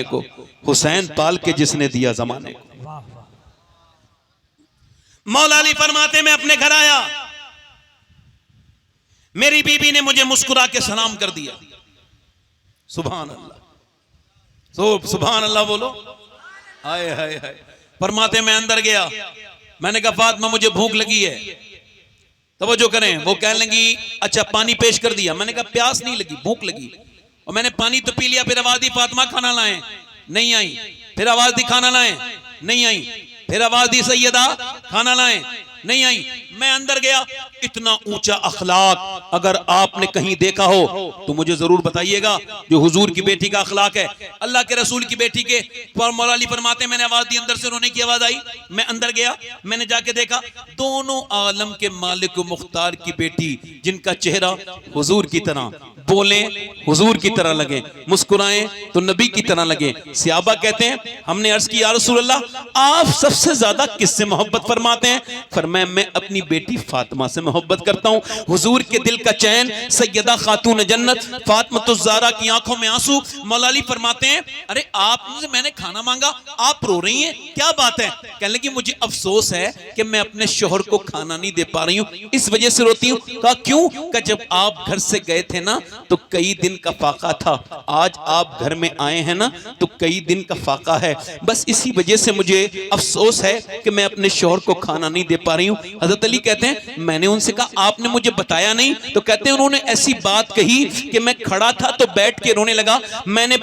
को, हुसैन पाल के जिसने दिया जमाने को। मौला अली फरमाते मैं अपने घर आया, मेरी बीबी ने मुझे मुस्कुरा के सलाम कर दिया। सुभान अल्लाह, सुभान अल्लाह बोलो। हाय हाय हाय। फरमाते मैं अंदर गया, मैंने कहा फातिमा मुझे भूख लगी है। तवज्जो करें, वो कहने लगी अच्छा पानी पेश कर दिया। मैंने कहा प्यास नहीं लगी, भूख लगी। और मैंने पानी तो पी लिया। फिर आवाज दी फातिमा खाना लाएं, नहीं आई। फिर आवाज दी खाना लाएं, नहीं आई। फिर आवाज दी सैयदा खाना लाएं, नहीं आई। मैं अंदर गया। इतना ऊंचा अखलाक अगर आपने कहीं देखा हो तो मुझे जरूर बताइएगा, जो हुजूर की बेटी का अखलाक है, अल्लाह के रसूल की बेटी के। मौला अली फरमाते मैंने आवाज दी, अंदर से रोने की आवाज आई। मैं अंदर गया, मैंने जाके देखा दोनों आलम के मालिक मुख्तार की बेटी, जिनका चेहरा हुजूर की तरह, बोले हुजूर की तरह लगे, मुस्कुराएं तो नबी की तरह लगे। सहाबा कहते हैं हमने अर्ज की या रसूल अल्लाह आप सबसे ज्यादा किससे मोहब्बत फरमाते हैं? फरमाया मैं अपनी बेटी फातिमा से मोहब्बत करता हूं। हुजूर के दिल का चैन, सैयदा खातून जन्नत फातिमातुज़ ज़हरा की आंखों में आंसू। मौला अली फरमाते हैं अरे आपसे मैंने खाना मांगा, आप रो रही हैं, क्या बात है? कहने लगी मुझे अफसोस है कि मैं अपने शोहर को खाना नहीं दे पा रही हूं, इस वजह से रोती हूं। कहा क्यों? कहा जब आप घर से गए थे ना तो कई दिन का फाका था, आज आप घर में आए हैं ना तो कई दिन का फाका है, बस इसी वजह से मुझे अफसोस है कि मैं अपने शौहर को खाना नहीं दे पा रही हूँ। हजरत अली कहते हैं मैंने उनसे कहा आपने मुझे बताया नहीं? तो कहते हैं उन्होंने ऐसी बात कही कि मैं खड़ा था तो बैठ के रोने लगा। मैंने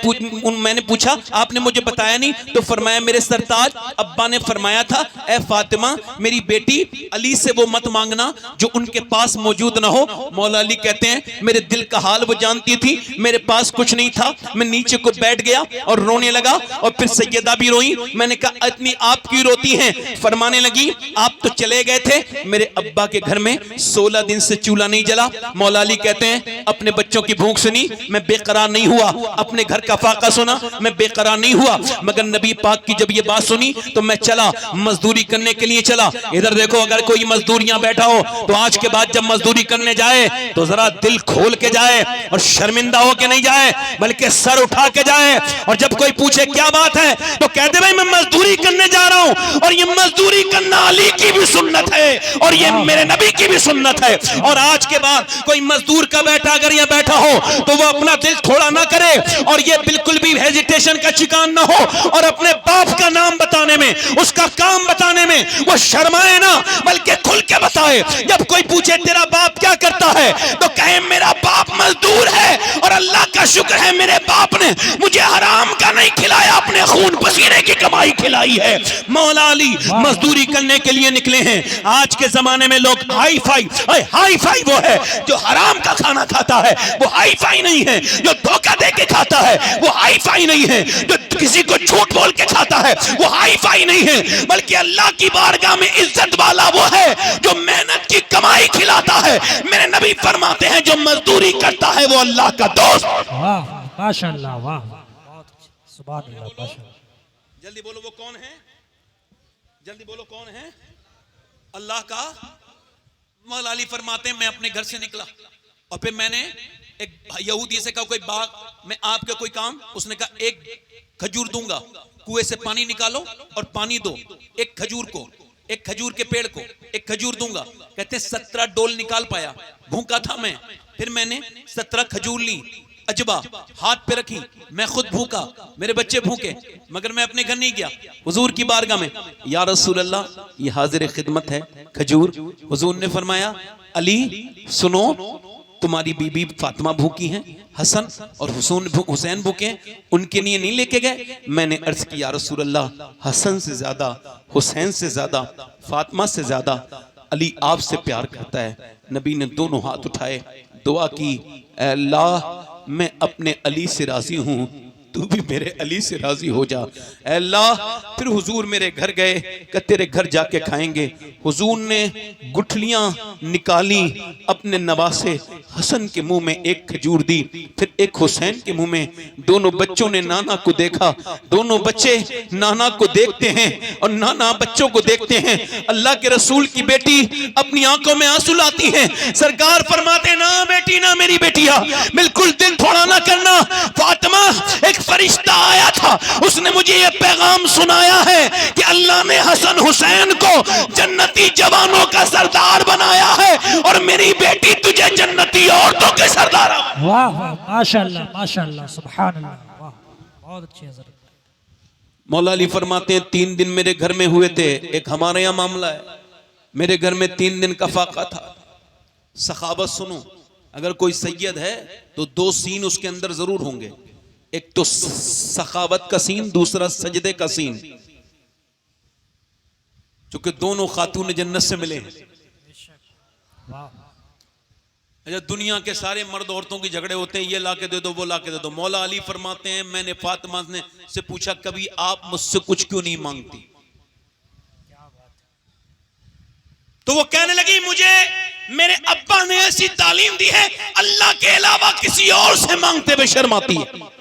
पूछा आपने मुझे बताया नहीं? तो फरमाया मेरे सरताज अब्बा ने फरमाया था ए फातिमा मेरी बेटी अली से वो मत मांगना जो उनके पास मौजूद ना हो। मौला अली कहते हैं मेरे दिल का हाल वो जानती थी, मेरे पास कुछ नहीं था, मैं नीचे को बैठ गया और रोने लगा। और फिर सैयदा भी रोई। मैंने कहा इतनी आप क्यों रोती हैं? फरमाने लगी आप तो चले गए थे, मेरे अब्बा के घर में 16 दिन से चूल्हा नहीं जला। मौला अली कहते हैं अपने बच्चों की भूख सुनी मैं बेकरार नहीं हुआ, अपने घर का फाका सुना मैं बेकरार नहीं हुआ, मगर नबी पाक की जब ये बात सुनी तो मैं चला, मजदूरी करने के लिए चला। इधर देखो अगर कोई मजदूर यहां बैठा हो तो आज के बाद जब मजदूरी करने जाए तो जरा दिल खोल के जाए और शर्मिंदा होके नहीं जाए, बल्कि सर उठा के जाए। और जब कोई पूछे क्या बात है तो कहते भाई मैं मजदूरी करने जा रहा हूं और ये मजदूरी करना अली की भी सुन्नत है और ये मेरे नबी की भी सुन्नत है। और आज के बाद कोई मजदूर का बेटा अगर यहाँ बैठा हो तो वो अपना दिल थोड़ा ना करे और ये बिल्कुल भी हेजिटेशन का शिकार ना हो और अपने बाप का नाम बताने में, उसका काम बताने में वो शर्माए ना, बल्कि खुल के बताए। जब कोई पूछे तेरा बाप क्या करता है तो कहे मेरा बाप मजदूर है और अल्लाह का शुक्र है मेरे बाप ने मुझे हराम का नहीं खिलाया, अपने खून पसीने की कमाई खिलाई है। मौला अली मजदूरी करने के लिए निकले हैं। आज के जमाने में लोग हाई फाई वो है जो हराम का खाना खाता है, वो हाई फाई नहीं है। जो धोखा दे के खाता है वो हाई फाई नहीं है। जो किसी को झूठ बोल के खाता है वो हाई फाई नहीं है, बल्कि अल्लाह की बारगाह में इज्जत वाला वो है जो मेहनत की कमाई खिलाता है। मेरे नबी फरमाते हैं जो मजदूरी करता है वो अल्लाह का दोस्त। वाह माशाअल्लाह, वाह सुभान अल्लाह, माशाअल्लाह। जल्दी बोलो वो कौन है? जल्दी बोलो कौन है? अल्लाह का। मौला अली फरमाते हैं मैं अपने घर से निकला और फिर मैंने एक यहूदी से कहा कोई बाग में आपके कोई काम? उसने कहा एक खजूर दूंगा, कुएं से पानी निकालो और पानी दो एक खजूर को, एक खजूर के पेड़ को एक खजूर दूंगा। कहते 17 डोल निकाल पाया, भूखा था मैं। फिर मैंने 17 खजूर ली, अजबा हाथ पे रखी, मैं खुद भूखा, मेरे बच्चे भूखे, मगर मैं अपने घर नहीं गया, हुजूर की बारगाह में या रसूल अल्लाह ये हाजिर खिदमत है खजूर। हुजूर ने फरमाया अली सुनो तुम्हारी बीबी फातिमा भूखी हैं, हसन और हुसैन भूखे हैं, उनके लिए नहीं लेके गए? मैंने अर्ज किया रसूल अल्लाह हसन से ज्यादा, हुसैन से ज्यादा, फातिमा से ज्यादा अली आपसे प्यार करता है। नबी ने दोनों हाथ उठाए, दुआ की अल्लाह मैं अपने अली से राजी हूँ, तू भी मेरे अली से राजी हो जा अल्लाह। फिर हुजूर मेरे घर गए कि तेरे घर जाके खाएंगे। हुजूर ने गुठलियां निकाली, अपने नवासे हसन के मुंह में एक खजूर दी, फिर एक हुसैन के मुंह में। दोनों बच्चों ने नाना को देखा, दोनों बच्चे नाना को देखते हैं और नाना बच्चों को देखते हैं। अल्लाह के रसूल की बेटी अपनी आंखों में आंसू लाती है। सरकार फरमाते ना बेटी, ना मेरी बेटिया, बिल्कुल दिल थोड़ा ना करना। फातिमा, एक फरिश्ता आया था, उसने मुझे ये पैगाम सुनाया है कि अल्लाह ने हसन हुसैन को जन्नती जवानों का सरदार बनाया है और मेरी बेटी तुझे जन्नती औरतों के सरदार। वाह वाह, माशाअल्लाह माशाअल्लाह, सुभान अल्लाह, वाह, बहुत अच्छे हज़रत। मौला अली फरमाते हैं 3 दिन मेरे घर में हुए थे। एक हमारे यहाँ मामला है, मेरे घर में 3 दिन का फाका था। सखावत सुनो, अगर कोई सैयद है तो 2 सीन उसके अंदर जरूर होंगे। एक तो सखावत का सीन, दूसरा सजदे का सीन, क्योंकि दोनों खातून जन्नत से मिले हैं। वाह, अच्छा, दुनिया के सारे मर्द औरतों की झगड़े होते हैं, ये ला के दे दो, वो ला के दे दो। मौला अली फरमाते हैं मैंने फातिमा ने से पूछा कभी आप मुझसे कुछ क्यों नहीं मांगती? तो वो कहने लगी मुझे मेरे अब्बा ने ऐसी तालीम दी है, अल्लाह के अलावा किसी और से मांगते हुए शर्म आती है।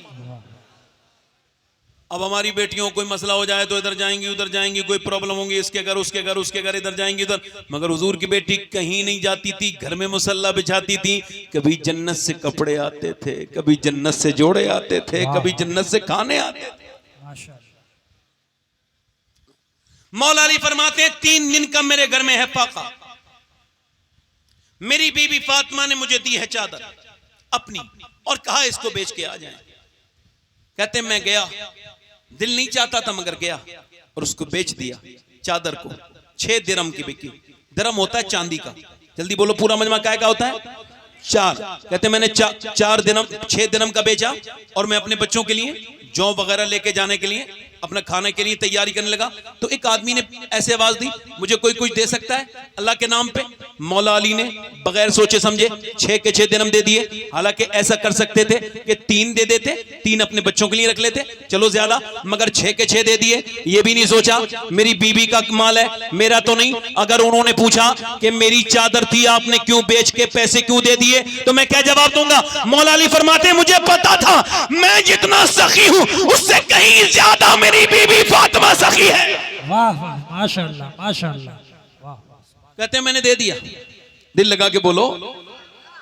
अब हमारी बेटियों कोई मसला हो जाए तो इधर जाएंगी उधर जाएंगी, कोई प्रॉब्लम होंगी इसके घर उसके घर उसके घर, इधर जाएंगी उधर। मगर हुजूर की बेटी कहीं नहीं जाती थी, घर में मुसल्ला बिछाती थी। कभी जन्नत से कपड़े आते थे, कभी जन्नत से जोड़े आते थे, कभी जन्नत से खाने आते थे। माशाअल्लाह। मौला अली फरमाते हैं 3 दिन का मेरे घर में है फाका। मेरी बीबी फातिमा ने मुझे दी है चादर अपनी और कहा इसको बेच के आ जाए। कहते मैं गया, दिल नहीं चाहता था मगर गया और उसको बेच दिया। चादर को 6 दिरहम की बिकी। दिरहम होता है चांदी का, जल्दी बोलो पूरा मजमा काय का होता है? 4। कहते मैंने 4 दिरहम 6 दिरहम का बेचा और मैं अपने बच्चों के लिए जौ वगैरह लेके जाने के लिए, अपना खाने के लिए तैयारी करने लगा। तो एक आदमी ने ऐसे आवाज दी मुझे कोई कुछ दे सकता है अल्लाह के नाम पे? मौला अली ने बगैर सोचे समझे 6 के 6 दिरहम दे दिए। हालांकि ऐसा कर सकते थे कि 3 दे देते, 3 अपने बच्चों के लिए रख लेते, चलो ज्यादा, मगर 6 के 6 दे दिए। ये भी नहीं सोचा मेरी बीबी का माल है, मेरा तो नहीं। अगर उन्होंने पूछा कि मेरी चादर थी आपने क्यों बेच के पैसे क्यों दे दिए, तो मैं क्या जवाब दूंगा? मौला अली फरमाते मुझे पता था मैं जितना सखी हूं उससे कहीं ज्यादा मेरी बीबी फातिमा सखी है। वाह वाह, माशाअल्लाह माशाअल्लाह, वाह वाह। कहते मैंने दे दिया, दिल लगा के बोलो,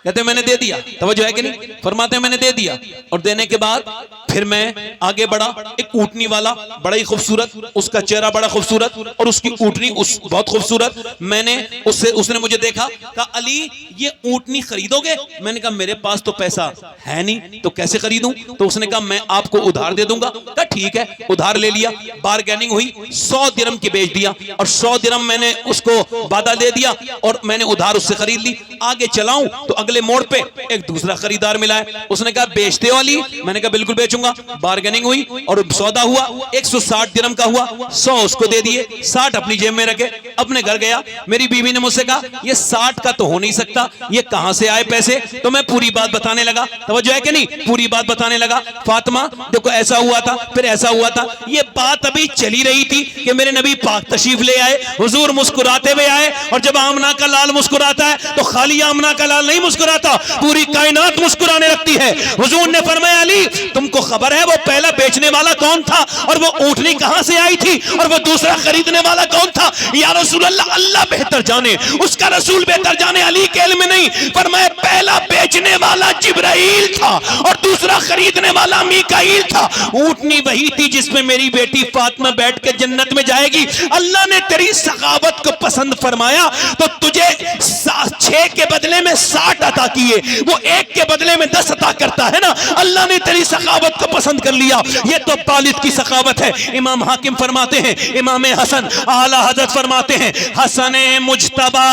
कहते मैंने दे दिया, तवज्जो है कि नहीं? फरमाते मैंने दे दिया और देने के बाद फिर मैं आगे बढ़ा। एक ऊँटनी वाला बड़ा ही खूबसूरत, उसका चेहरा बड़ा खूबसूरत और उसकी ऊँटनी बहुत खूबसूरत। मैंने उसने मुझे देखा, कहा अली ये ऊँटनी खरीदोगे? मैंने कहा मेरे पास तो पैसा है नहीं, तो कैसे खरीदूं? तो उसने कहा मैं आपको उधार दे दूंगा। कहा ठीक है, उधार ले लिया। बारगेनिंग हुई, 100 दिरहम की बेच दिया और 100 दिरहम मैंने उसको वादा दे दिया और मैंने उधार उससे खरीद ली। आगे चलाऊं तो अगले मोड़ पे एक दूसरा खरीदार मिला है, उसने कहा बेचते हो अली? मैंने कहा बिल्कुल बेचूंगा। बार्गेनिंग हुई और सौदा हुआ, 160 दिरहम का हुआ, 100 उसको दे दिए, 60 अपनी जेब में रखे, अपने घर गया। मेरी बीवी ने मुझसे कहा ये 60 का तो हो नहीं सकता, ये कहां से आए पैसे? तो मैं पूरी बात बताने लगा, तवज्जो है कि नहीं? पूरी बात बताने लगा। फातिमा देखो ऐसा हुआ था, फिर ऐसा हुआ था। ये बात अभी चली रही थी कि मेरे नबी पाक तशरीफ ले आए, हुजूर मुस्कुराते हुए आए। और जब आमना का लाल मुस्कुराता है तो खाली आमना का लाल नहीं मुस्कुराता, पूरी कायनात मुस्कुराने लगती है। हुजूर ने फरमाया अली तुमको खबर है वो पहला बेचने वाला कौन था और वो ऊँटनी कहां से आई थी और वो दूसरा खरीदने वाला कौन था? या रसूल अल्लाह, अल्लाह बेहतर जाने, उसका रसूल बेहतर जाने, अली के इल्म में नहीं। फरमाया पहला बेचने वाला जिब्राइल था और दूसरा खरीदने वाला मीकाईल था। ऊँटनी वही थी जिसमें मेरी बेटी फातिमा बैठ के जन्नत में जाएगी। अल्लाह ने तेरी सखावत को पसंद फरमाया तो तुझे 6 के बदले में 60 अता किए, वो 1 के बदले में 10 अता करता है ना। अल्लाह ने तेरी सखावत को पसंद कर लिया, ये तो वालिद की सखावत है। इमाम हाकिम फरमाते हैं, इमाम हसन आला हजरत फरमाते हैं, हसन मुज्तबा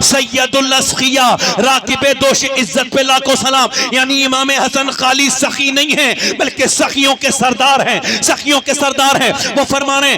सैयदुल अस्खिया राकिबे दोष इज्जत पे लाखों सलाम। यानी इमाम हसन खाली सखी नहीं है बल्कि सखियों के सरदार हैं, सखियों के सरदार हैं। वो फरमाने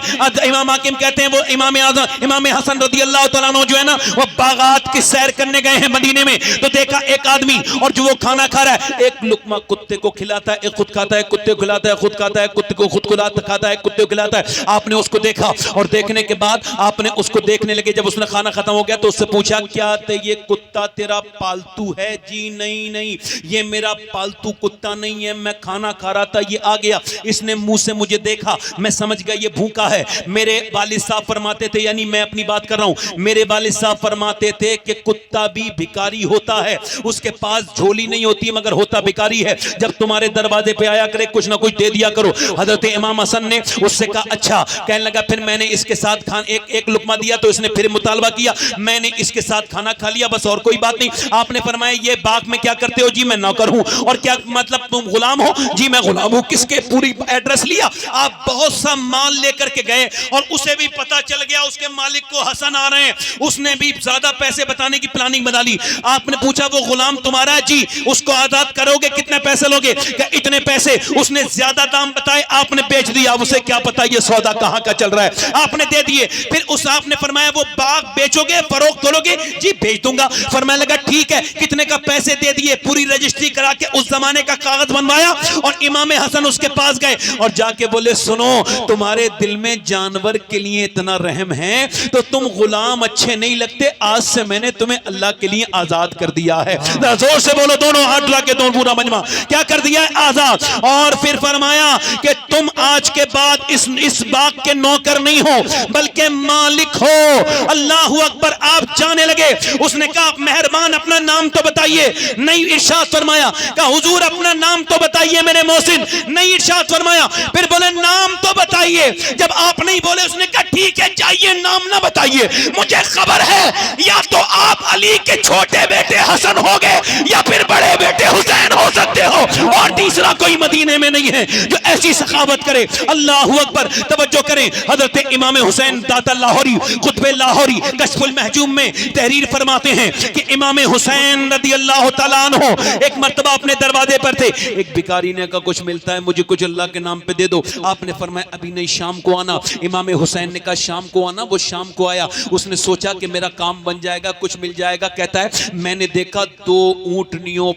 इमाम हाकिम कहते हैं वो इमाम हसन रज़ी अल्लाह तआला अन्हु जो है ना वो बागात की सैर करने गए हैं मदीने में, तो देखा एक आदमी, और जो वो खाना खा रहा है, एक लुकमा कुत्ते को खिलाता है, एक खुद खाता है, कुत्ते को खिलाता है, खुद खाता है, कुत्ते को खुद खाता है, कुत्ते को खिलाता है। आपने उसको देखा और देखने के बाद आपने उसको देखने लगे, जब उसने खाना खत्म हो गया तो उससे पूछा, क्या ये कुत्ता तेरा पालतू है? जी नहीं नहीं, ये मेरा पालतू कुत्ता नहीं है, मैं खाना खा रहा था, ये आ गया, इसने मुंह से मुझे देखा, मैं समझ गया ये भूखा है। मेरे वालिद साहब फरमाते थे, यानी मैं अपनी बात कर रहा हूं, मेरे वालिद साहब फरमाते थे कि कुत्ता भी भिखारी होता है, उसके पास झोली नहीं होती मगर होता भिखारी है। जब तुम्हारे दरवाजे पे आया करे कुछ ना कुछ दे दिया करो। हजरत इमाम हसन ने उससे कहा अच्छा। कहने लगा फिर मैंने इसके साथ एक लुकमा दिया तो इसने फिर मुतालबा किया, मैंने इसके साथ खाना खा लिया, बस और कोई बात नहीं। आपने फरमाया ये बाग में क्या करते हो? जी मैं नौकर हूं। और क्या मतलब तुम गुलाम हो? जी मैं गुलाम हूं। किसके? पूरी एड्रेस लिया। आप बहुत सा माल लेकर के गए और उसे भी पता चल गया उसके मालिक को हसन आ रहे हैं, उसने भी ज्यादा पैसे बताने की प्लानिंग बना ली। आपने पूछा वो गुलाम तुम्हारा है? जी। उसको आजाद करोगे, कितने पैसे लोगे? इतने पैसे। उसने ज्यादा दाम बताए, आपने बेच दिया। उसे क्या पता ये सौदा कहां का चल रहा है, आपने दे दिए। फिर उस आपने फरमाया वो बाग बेचोगे, फरोख्त करोगे? जी बेच दूंगा। फरमाने लगा ठीक है, कितने का? पैसे दे दिए, पूरी रजिस्ट्री करा के उस जमाने का कागज बनवाया और इमाम हसन उसके पास गए और जाके बोले सुनो, तुम्हारे दिल में जानवर के लिए इतना रहम है तो तुम गुलाम अच्छे नहीं लगते, आज से मैंने तुम्हें अल्लाह के लिए आजाद कर दिया है। जोर से बोलो, दोनों हाथ उठा के दोनों पूरा मजमा, क्या कर दिया है? आजाद। और फिर फरमाया कि तुम आज के बाद इस बाग के नौकर नहीं हो बल्कि मालिक हो। अल्लाह अकबर। आप जाने लगे। उसने कहा मेहरबान अपना नाम तो बताइए। नहीं, इरशाद फरमाया। कहा हुजूर अपना नाम तो बताइए मेरे मोहसिन। नहीं, इरशाद फरमाया। फिर बोले नाम तो बताइए। जब आप नहीं बोले उसने कहा ठीक है जाइए, नाम ना बताइए, मुझे खबर है या तो आप अली के छोटे बेटे हसन हो गए या फिर बड़े बेटे हुसैन हो सकते हो, और तीसरा कोई मदीने में नहीं है जो ऐसी सखावत करे। अल्लाह अकबर। तवज्जो करें, हजरत इमाम हुसैन दाता लाहौरी खुतबे लाहौरी कश्फुल महजूम में तहरीर फरमाते हैं कि इमाम हुसैन रदी अल्लाह तआला अन्हु एक मर्तबा अपने दरवाजे पर थे। एक भिखारी ने कहा कुछ मिलता है मुझे, कुछ अल्लाह के नाम पे दे दो। आपने फरमाया अभी नहीं, शाम को आना। इमाम हुसैन ने कहा शाम को आना। वो शाम को आया। उसने सोचा कि मेरा काम बन जाएगा, कुछ मिल जाएगा। कहता है मैंने देखा दो ऊंटनियों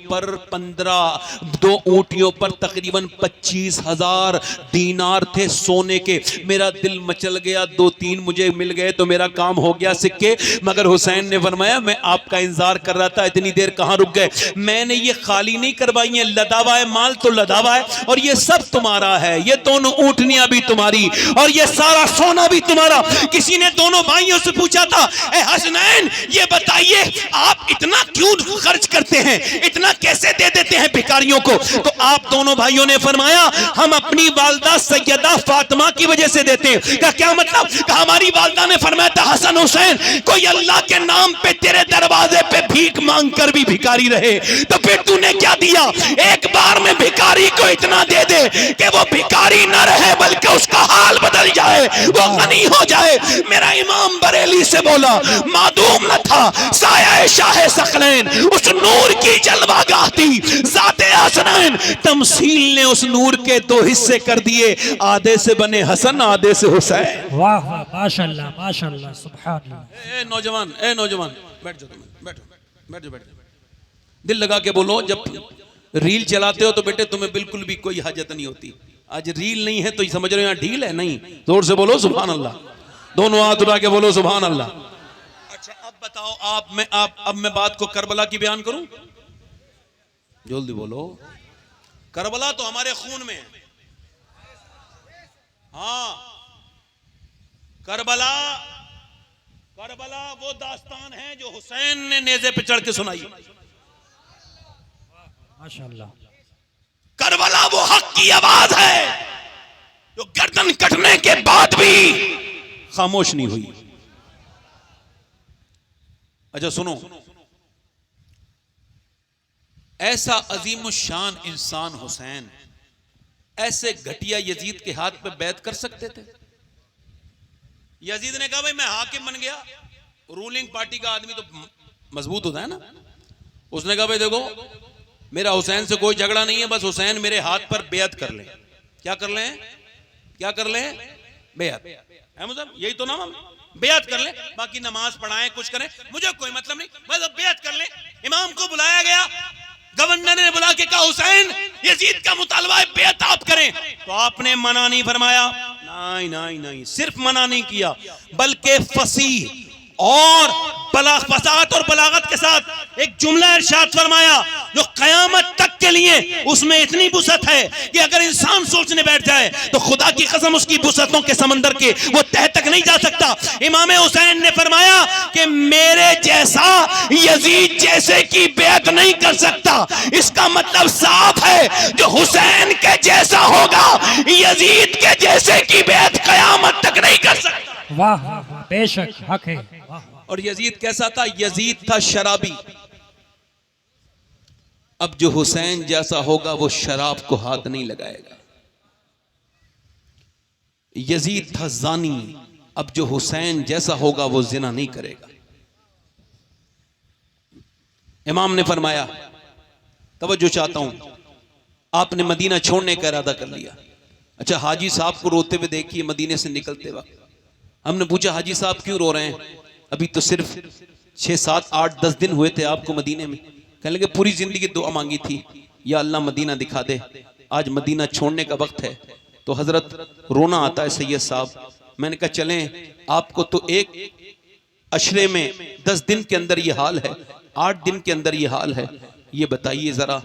पर तकरीबन 25,000 दीनार थे सोने के। मेरा दिल मचल गया, 2-3 मुझे मिल गए तो मेरा काम हो गया सिक्के। मगर हुसैन ने फरमाया मैं आपका इंतजार कर रहा था, इतनी देर कहां रुक गए? मैंने ये खाली नहीं करवाई है, लदावा है, माल तो लदावा है और ये सब तुम्हारा है। ये दोनों ऊंटनियां भी तुम्हारी और ये सारा सोना भी तुम्हारा। किसी ने दोनों भाइयों से पूछा था ए हसनैन ये बताइए आप इतना क्यों खर्च करते हैं, इतना कैसे दे देते हैं भिखारियों को? तो आप दोनों भाइयों ने फरमाया हम अपनी वालदा सैयदा फातिमा की वजह से देते हैं। का क्या मतलब? हमारी वालदा ने फरमाया था हसन हुसैन कोई अल्लाह के नाम पे तेरे दरवाजे पे भीख मांग कर भी भिखारी रहे तो फिर तूने क्या दिया? एक बार में भिखारी को इतना दे दे कि वो भिखारी न रहे बल्कि उसका हाल बदल जाए, वो गनी हो जाए। मेरा इमाम बरेली से बोला मादूम न था साया शाह सकलैन, उस नूर की जलवागाह थी ज़ाते हसनैन। तमसील ने उस नूर के 2 हिस्से कर दिए, आधे से बने हसन आधे से हुसैन। वाह वाह, माशाअल्लाह माशाअल्लाह, सुभान अल्लाह। ए नौजवान बैठ जाओ, बैठ जाओ। दिल लगा के बोलो, जब रील चलाते हो तो बेटे तुम्हें बिल्कुल भी कोई हाजत नहीं होती। आज रील नहीं है तो समझ रहे हो यहाँ ढील है? नहीं, जोर से बोलो सुभान अल्लाह, दोनों हाथ उठा के बोलो सुभान अल्लाह। अच्छा अब बताओ, अब मैं बात को करबला की बयान करूं? जल्दी बोलो। करबला तो हमारे खून में है। हाँ, करबला वो दास्तान है जो हुसैन ने नेज़े पे चढ़ के सुनाई। माशाअल्लाह। करबला वो हक की आवाज है जो गर्दन कटने के बाद भी खामोश नहीं हुई। अच्छा सुनो, ऐसा अजीम शान इंसान हुसैन ऐसे घटिया यजीद के हाथ पे बैत कर सकते थे? यजीद ने कहा भाई मैं हाकिम बन गया, रूलिंग पार्टी का आदमी तो मजबूत होता है ना। उसने कहा भाई देखो मेरा हुसैन से कोई झगड़ा नहीं है, बस हुसैन मेरे हाथ पर बेअत कर ले। क्या कर ले? बेअत है मुझे, यही तो नाम, बेअत कर ले, बाकी नमाज पढ़ाएं कुछ करें मुझे कोई मतलब नहीं, बस बेअत कर ले। इमाम को बुलाया गया, गवर्नर ने बुला के कहा हुसैन यजीद का मुतालबा है बेअत आप करें, तो आपने मना नहीं फरमाया, नहीं नहीं नहीं, सिर्फ मना नहीं किया बल्कि फसीह और फसाहत और बलागत के साथ एक जुमला इरशाद फरमाया जो कयामत तक के लिए उसमें इतनी वुसअत है कि अगर इंसान सोचने बैठ जाए तो खुदा की कसम उसकी वुसअतों के समंदर के वो तह तक नहीं जा सकता। इमाम हुसैन ने फरमाया कि मेरे जैसा यजीद जैसे की बेअत नहीं कर सकता, इसका मतलब साफ है जो हुसैन के जैसा होगा यजीद के जैसे की बेअत कयामत तक नहीं कर सकता। वाह वाह, बेशक हक है। वाह और यजीद कैसा था? यजीद था शराबी। अब जो हुसैन जैसा होगा वो शराब को हाथ नहीं लगाएगा। यजीद था जानी, अब जो हुसैन जैसा होगा वो जिना नहीं करेगा। इमाम ने फरमाया, तवज्जो चाहता हूं, आपने मदीना छोड़ने का इरादा कर लिया। अच्छा, हाजी साहब को रोते हुए देखिए मदीने से निकलते वक्त। हमने पूछा हाजी साहब क्यों रो रहे हैं? अभी तो सिर्फ 6, 7, 8, 10 दिन हुए थे आपको मदीने में। कहने लगे पूरी जिंदगी दुआ मांगी थी, या अल्लाह मदीना दिखा दे, आज मदीना छोड़ने का वक्त है। तो हजरत रोना आता है सैयद साहब। मैंने कहा चलें, आपको तो एक अशरे में 10 दिन के अंदर ये हाल है, 8 दिन के अंदर ये हाल है। ये बताइए जरा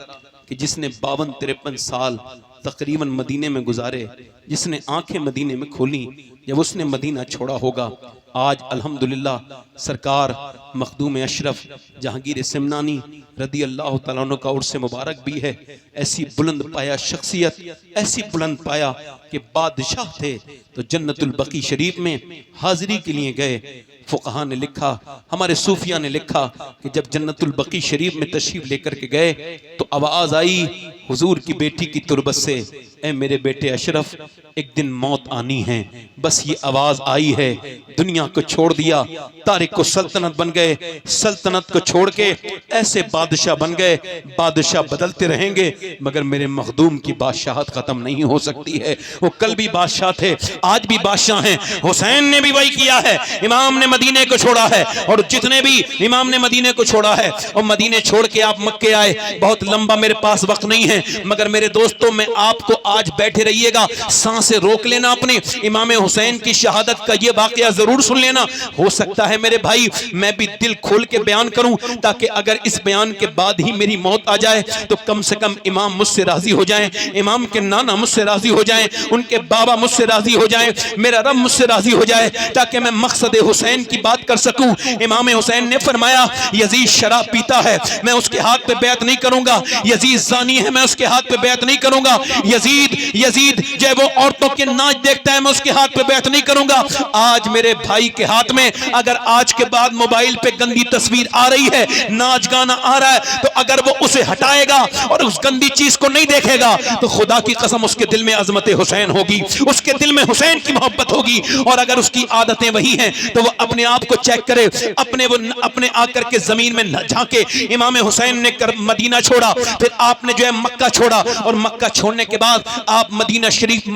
कि जिसने 52-53 साल तकरीबन मदीने में गुजारे, जिसने आंखें मदीने में खोली, जब उसने मदीना छोड़ा होगा, आज अल्हम्दुलिल्लाह सरकार मखदूम अशरफ जहांगीर सिमनानी रदी अल्लाह तआला अन्हु का उर्स मुबारक भी है। ऐसी बुलंद पाया शख्सियत, ऐसी बुलंद पाया कि बादशाह थे तो जन्नतुल बकी शरीफ में हाजिरी के लिए गए। फुकहा ने लिखा, हमारे सूफिया ने लिखा कि जब जन्नतुल बकी शरीफ में तशरीफ लेकर के गए तो आवाज आई हुजूर की बेटी की तुरबत से, ए मेरे बेटे अशरफ, एक दिन मौत आनी है। बस ये आवाज आई है, दुनिया को छोड़ दिया, तारिक को सल्तनत बन गए, सल्तनत को छोड़ के ऐसे बादशाह बन गए। बादशाह बदलते रहेंगे मगर मेरे मखदूम की बादशाहत खत्म नहीं हो सकती है। वो कल भी बादशाह थे, आज भी बादशाह हैं। हुसैन ने भी वही किया है, इमाम ने मदीने को छोड़ा है, और जितने भी इमाम ने मदीने को छोड़ा है और मदीने छोड़ के आप मक्के आए। बहुत लंबा मेरे पास वक्त नहीं है, मगर मेरे दोस्तों में आपको आज बैठे रहिएगा, सांसें रोक लेना अपने, इमाम हुसैन की शहादत का ये वाकया जरूर सुन लेना। हो सकता है मेरे भाई मैं भी दिल खोल के बयान करूं, ताकि अगर इस बयान के बाद ही मेरी मौत आ जाए तो कम से कम इमाम मुझसे राजी हो जाएं, इमाम के नाना मुझसे राजी हो जाएं, उनके बाबा मुझसे राजी हो जाएं, मेरा रब मुझसे राजी हो जाए, ताकि मैं मकसद हुसैन की बात कर सकूं। इमाम हुसैन ने फरमाया यजीद शराब पीता है, मैं उसके हाथ पे बैत नहीं करूंगा। यजीद जानी है, मैं उसके हाथ पे बैत नहीं करूंगा। यजीद जो वो औरतों के नाच देखता है, मैं उसके हाथ पे बैत नहीं करूंगा। आज मेरे भाई के हाथ में अगर आज के बाद मोबाइल पे गंदी तस्वीर आ रही है, नाच गाना आ रहा है, तो अगर वो उसे हटाएगा और उस गंदी चीज को नहीं देखेगा तो खुदा की कसम उसके दिल में अजमत हुसैन होगी, उसके दिल में हुसैन की मोहब्बत होगी। और अगर उसकी आदतें वही हैं तो वो अपने आप को चेक करे, अपने आकर के जमीन में न झांके। इमाम हुसैन ने मदीना छोड़ा, फिर आपने जो है मक्का छोड़ा, और मक्का छोड़ने के बाद आप मदीना शरीफ,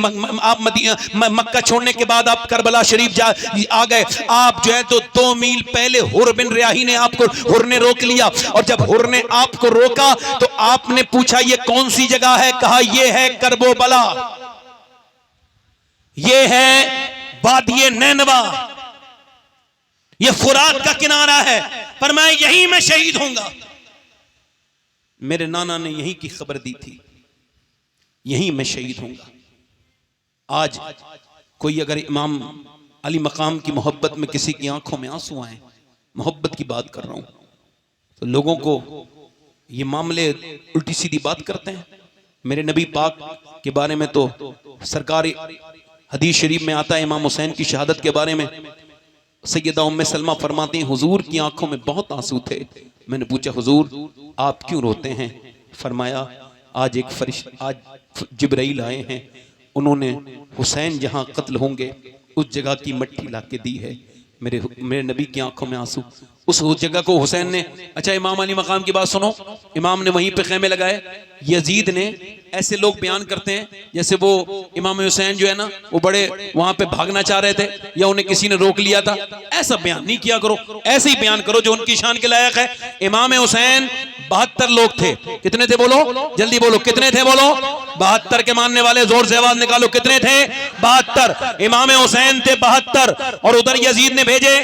मक्का छोड़ने के बाद आप करबला शरीफ आ गए। आप जो है तो 2 मील पहले हुर बिन रियाही ने आपको, हुर ने रोक लिया, और जब हुर ने आपको रोका तो आपने पूछा ये कौन सी जगह है? कहा ये है करबला, ये है वादिये नैनवा, ये फुरात का किनारा है, पर मैं यहीं में शहीद होऊंगा। मेरे नाना ने यहीं की खबर दी थी, यहीं मैं शहीद होऊंगा। आज कोई अगर इमाम अली मकाम की मोहब्बत में किसी की आंखों में आंसू आए, मोहब्बत की बात कर रहा हूं, तो लोगों को ये मामले उल्टी सीधी बात करते हैं। मेरे नबी पाक के बारे में तो सरकारी हदीस शरीफ में आता है, इमाम हुसैन की शहादत के बारे में सैयदा उम्मे सलमा फरमाती हैं हुजूर की आंखों में बहुत आंसू थे। मैंने पूछा हुजूर आप क्यों रोते हैं? फरमाया आज जिब्राइल आए हैं, उन्होंने हुसैन जहां कत्ल होंगे उस जगह की मट्टी लाके दी है, मेरे नबी की आंखों में आंसू। उस जगह को हुसैन ने, अच्छा इमाम अली मकाम की बात सुनो, इमाम ने वहीं पे खेमे लगाए। यजीद ने, ऐसे लोग बयान करते हैं जैसे वो इमाम हुसैन जो है ना वो बड़े वहां पे भागना चाह रहे थे या उन्हें किसी ने रोक लिया था, ऐसा बयान नहीं किया करो, ऐसे ही बयान करो जो उनकी शान के लायक है। इमाम हुसैन 72 लोग थे। कितने थे बोलो, जल्दी बोलो, कितने थे बोलो? 72 के मानने वाले जोर से आवाज निकालो, कितने थे? 72। इमाम हुसैन थे 72 और उधर यजीद ने भेजे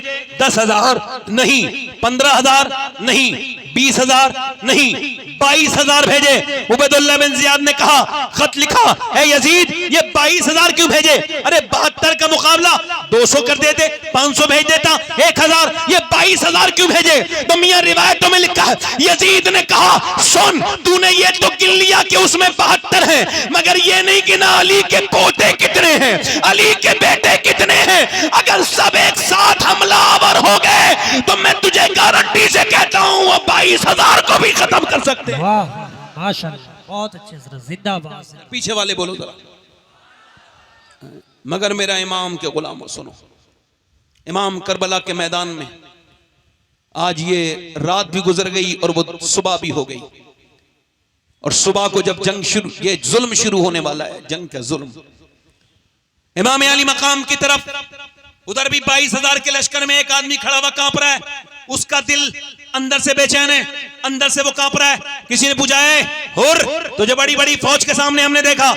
10,000 नहीं, 15,000 नहीं, 20,000 नहीं, 22,000 भेजे। उबैदुल्लाह बिन जियाद ने कहा, खत लिखा, है यजीद ये 22,000 क्यों भेजे? अरे 72 का मुकाबला 200 कर देते, 500 भेज देता, 1,000, ये 22,000 क्यों भेजे? तो मियां रिवायतों में लिखा है, यजीद ने कहा, सुन तूने ये तो गिन लिया कि उसमें 72 हैं, मगर ये नहीं गिना अली के पोते कितने हैं, अली के बेटे कितने हैं। अगर सब एक साथ हमलावर हो गए तो मैं तुझे गारंटी से कहता हूं वो 22,000 को भी खत्म कर सकते हैं। वाह माशाल्लाह, बहुत अच्छे से, जिंदाबाद। पीछे वाले बोलो जरा। मगर मेरा इमाम के गुलामों सुनो, इमाम करबला के मैदान में आज ये रात भी गुजर गई और वो सुबह भी हो गई, और सुबह को जब जंग शुरू, ये जुल्म शुरू होने वाला है, जंग का जुल्म। इमाम अली मकाम की तरफ उधर भी 22,000 के लश्कर में एक आदमी खड़ा हुआ कांप रहा है, उसका दिल अंदर से बेचैन है, अंदर से वो कांप रहा है। किसी ने पूछा है, हुर तुझे बड़ी बड़ी फौज के सामने हमने देखा,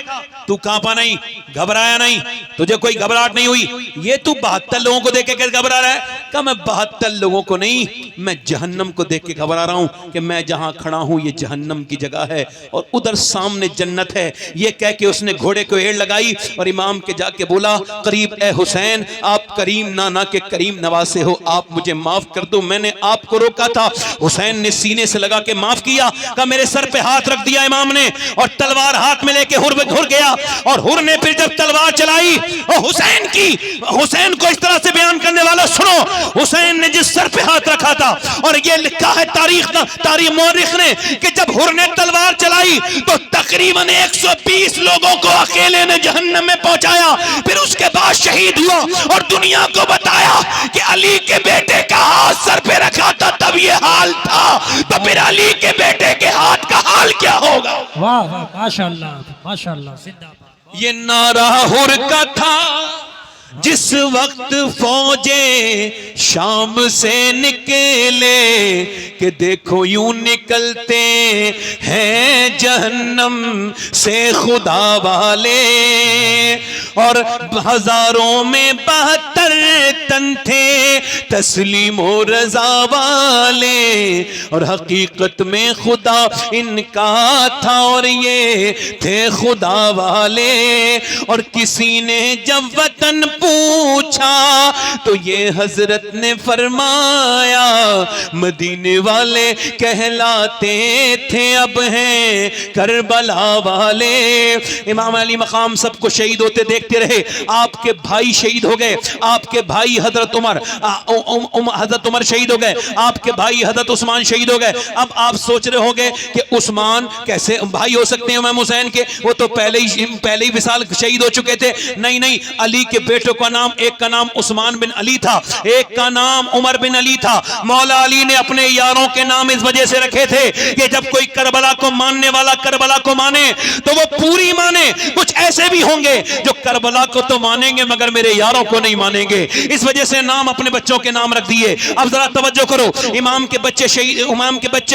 तू कांपा नहीं, घबराया नहीं, तुझे कोई घबराहट नहीं हुई, ये तू 72 लोगों को देख के कैसे घबरा रहा है? कहा मैं 72 लोगों को नहीं, मैं जहन्नम को देख के घबरा रहा हूं कि मैं जहां खड़ा हूं ये जहन्नम की जगह है और उधर सामने जन्नत है। ये कह के उसने घोड़े को एड़ लगाई और इमाम के जाके बोला, करीब ए हुसैन, आप करीम नाना के करीम नवासे हो, आप मुझे माफ कर दो, मैंने आपको रोका था। हुसैन ने सीने से लगा के माफ किया। कहा मेरे सर पे हाथ रख दिया इमाम ने और तलवार हाथ में लेके हुर गया, और हुर ने फिर जब तलवार चलाई और हुसैन को इस तरह से बयान करने वाला सुनो, हुसैन ने जिस सर पे हाथ रखा था, और ये लिखा है तारीख मौरिख ने कि जब हुर ने तलवार चलाई तो तकरीबन 120 लोगों को अकेले ने जहन्नम में पहुंचाया, फिर उसके बाद शहीद हुआ और दुनिया को बताया कि अली के बेटे का हाथ सर पे रखा था तब ये हाल था, तो फिर अली के बेटे के हाथ का हाल क्या होगा? वाह वाह माशाल्लाह माशाल्लाह, जिंदाबाद। ये नारा हुर का था जिस वक्त फौजे शाम से निकले कि देखो यूं निकलते हैं जहन्नम से खुदा वाले, और हजारों में 72 तन थे तस्लीम और रजा वाले, और हकीकत में खुदा इनका था और ये थे खुदा वाले। और किसी ने जब वतन पूछा तो ये हजरत ने फरमाया, मदीने वाले कहलाते थे अब हैं करबला वाले। इमाम अली मकाम सबको शहीद होते देखते रहे, आपके भाई शहीद हो गए, आपके भाई हजरत उमर शहीद हो गए, आपके भाई हजरत उस्मान शहीद हो गए। अब आप सोच रहे होंगे कि उस्मान कैसे भाई हो सकते हैं इमाम हुसैन के, वो तो पहले ही विसाल शहीद हो चुके थे। नहीं, अली के बेटों का नाम, एक का नाम उस्मान बिन अली था, एक का नाम उमर बिन अली था। मौला अली ने अपने यारों के नाम इस वजह से रखे थे कि जब कोई करबला को मानने वाला करबला को माने तो वो पूरी माने। कुछ ऐसे भी होंगे जो करबला को तो मानेंगे मगर मेरे यारों को नहीं मानेंगे, इस वजह से नाम अपने बच्चों के नाम रख दिए। अब जरा तवज्जो करो, इमाम के बच्चे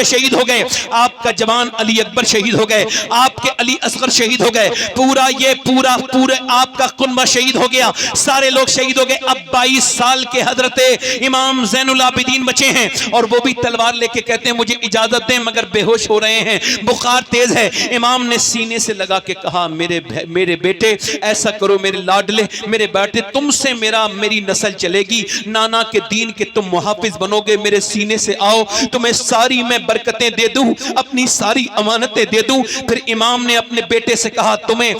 शहीद हो गए, आपका जवान अली अकबर शहीद हो गए, आपके अली असगर शहीद हो गए, पूरे आपका कुनबा शहीद हो गया, सारे लोग शहीद हो गए। अब 22 साल के हजरत इमाम ज़ैनुल आबिदीन बचे हैं और वो भी तलवार लेके कहते हैं मुझे इजाजत दें, मगर बेहोश हो रहे हैं, बुखार तेज है। इमाम ने सीने से लगा के कहा, मेरे बेटे ऐसा करो, मेरे लाडले, मेरे बेटे, तुमसे मेरी नस्ल चलेगी, नाना के दीन के तुम मुहाफिज बनोगे, मेरे सीने से आओ, तुम्हें सारी मैं बरकतें दे दूं, अपनी सारी अमानतें दे दूं। फिर इमाम ने अपने बेटे से कहा, तुम्हें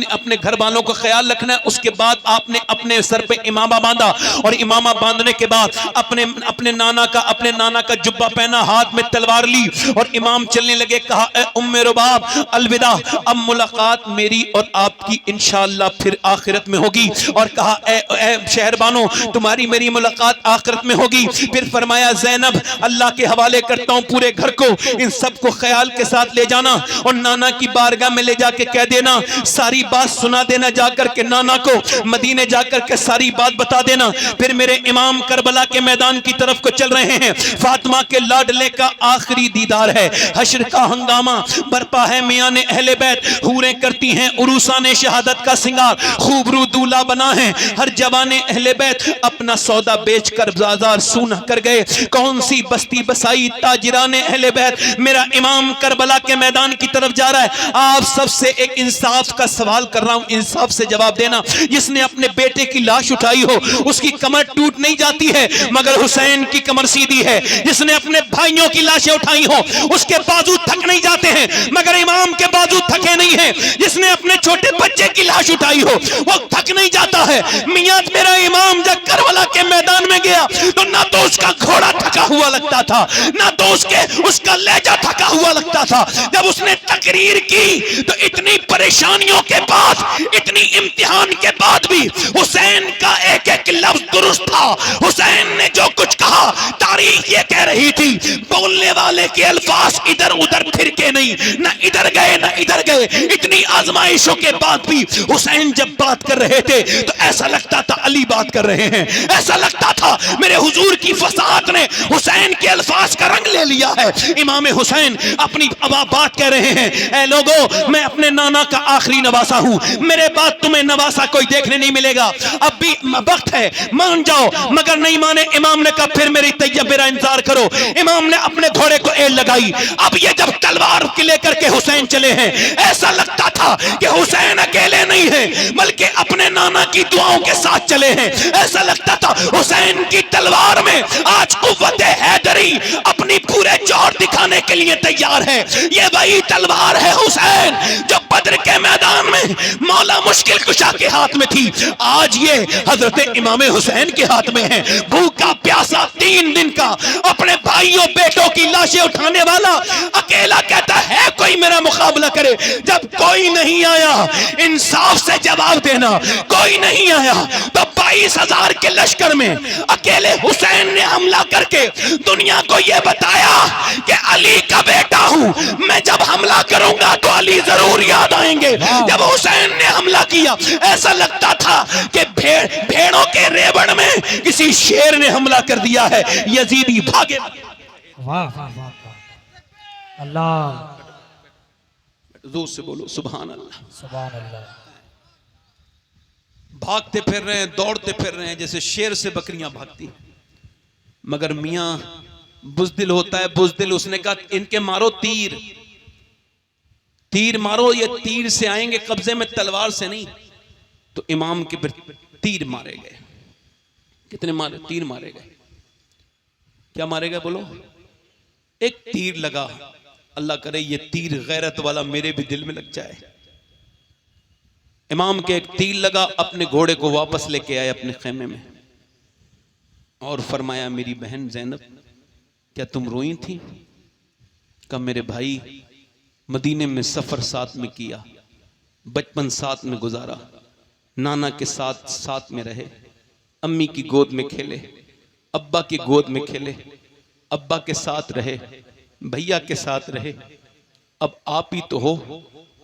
अपने घर वालों का ख्याल रखना है, उसके बाद आपने अपने सर पे इमामा बांधा और इमामा बांधने के बाद अपने नाना का जुब्बा पहना, हाथ में तलवार ली और इमाम चलने लगे। कहा ए उम्मे रुबाब अलविदा, अब मुलाकात मेरी और आपकी इंशाअल्लाह फिर आखिरत में होगी। और कहा ए शहरबानो, तुम्हारी मेरी मुलाकात आखिरत में होगी। फिर फरमाया ज़ैनब अल्लाह के हवाले करता हूं पूरे घर को, इन सबको ख्याल के साथ ले जाना और नाना की बारगाह में ले जाके कह देना, सारी बात सुना देना, जाकर के नाना को मदीने जाकर के सारी बात बता देना। फिर मेरे इमाम करबला के मैदान की तरफ को चल रहे हैं। फातिमा के लाडले का आखिरी दीदार है। हश्र का हंगामा बरपा है, मियां ने अहले बैत हूरें करती हैं, उरूसा ने शहादत का सिंगार, खूबरू दूल्हा बना है। हर जवाने अहले बैत अपना सौदा बेच कर बाजार सूना कर गए। कौन सी बस्ती बसाई ताजिराने अहले बैत। मेरा इमाम करबला के मैदान की तरफ जा रहा है। आप सबसे एक इंसाफ का सवाल कर रहा हूं, इंसाफ से जवाब देना। जिसने अपने बेटे की लाश उठाई हो उसकी कमर टूट नहीं जाती है, मगर हुसैन की कमर सीधी है। जिसने अपने भाइयों की लाशें उठाई हो उसके बाजू थक नहीं जाते हैं, मगर इमाम के बाजू थके नहीं हैं। जिसने अपने छोटे बच्चे की लाश उठाई हो वो थक नहीं जाता है। मियां मेरा इमाम जब करबला के मैदान में गया तो ना तो उसका घोड़ा थका हुआ लगता था, ना तो उसका लहजा थका हुआ लगता था। जब उसने तकरीर की तो इतनी परेशानियों के बाद, इतनी इम्तिहान के बाद भी हुसैन का एक एक लफ्ज दुरुस्त था। हुसैन ने जो कुछ कहा तारीख ये कह रही थी, बोलने वाले के अल्फाज इधर उधर फिर के नहीं, ना इधर गए ना इधर गए। इतनी आजमाइशों के बाद भी हुसैन जब बात कर रहे थे तो ऐसा लगता था अली बात कर रहे हैं, ऐसा लगता था मेरे हुजूर की फसाहत ने हुसैन के अल्फाज का रंग ले लिया है। इमाम हुसैन अपनी बात कह रहे हैं, ऐ लोगो मैं अपने नाना का आखिरी नवासा हूं, मेरे बाद तुम्हें नवासा कोई देखने नहीं मिलेगा। अब भी वक्त है, मान जाओ। मगर नहीं माने। इमाम ने कहा फिर मेरी तैयब मेरा इंतजार करो। इमाम ने अपने घोड़े को एल लगाई। अब ये जब तलवार के लेकर के हुसैन चले हैं, ऐसा लगता था कि हुसैन अकेले नहीं है बल्कि अपने नाना की दुआओं के साथ चले हैं। ऐसा लगता था हुसैन की तलवार में आज कुव्वत हैदरी अपनी पूरे जोर दिखाने के लिए तैयार है। ये वही तलवार है हुसैन जो बद्र के मैदान में मौला मुश्किल कुशा के हाथ में थी, आज ये हजरत इमाम हुसैन के हाथ में है। भूखा प्यासा 3 दिन का अपने भाइयों बेटों की लाशें उठाने वाला अकेला कहता है कोई मेरा मुकाबला करे। जब कोई नहीं आया, इंसाफ से जवाब देना, कोई नहीं आया तो 22,000 के लश्कर में अकेले हुसैन ने हमला करके दुनिया को यह बताया कि अली का बेटा हूं मैं, जब हमला करूंगा तो अली जरूर याद आएंगे। जब हुसैन ने हमला किया ऐसा लगता था कि भेड़ों के रेवड़ में किसी शेर ने हमला कर दिया है। यजीदी भागे। वाह वाह वाह वाह, अल्लाह जोर से बोलो सुभान अल्लाह। सुभान अल्लाह। भागते फिर रहे हैं, दौड़ते फिर रहे हैं जैसे शेर से बकरियां भागती। मगर मियां बुज़दिल होता है, बुज़दिल। उसने कहा इनके मारो तीर, तीर मारो, ये तीर से आएंगे कब्जे में, तलवार से नहीं। तो इमाम के फिर तीर मारे गए। कितने मारे? 3 मारे गए। क्या मारे गए बोलो? एक तीर लगा, अल्लाह करे ये तीर गैरत वाला मेरे भी दिल में लग जाए। इमाम के एक तीर लगा, अपने घोड़े को वापस लेके आए अपने खेमे में और फरमाया मेरी बहन ज़ैनब क्या तुम रोई थी? कहा मेरे भाई मदीने में सफर साथ में किया, बचपन साथ में गुजारा, नाना के साथ साथ में रहे, अम्मी की गोद में खेले, अब्बा की गोद में खेले, अब्बा के साथ रहे, भैया के साथ रहे। अब आप ही तो हो,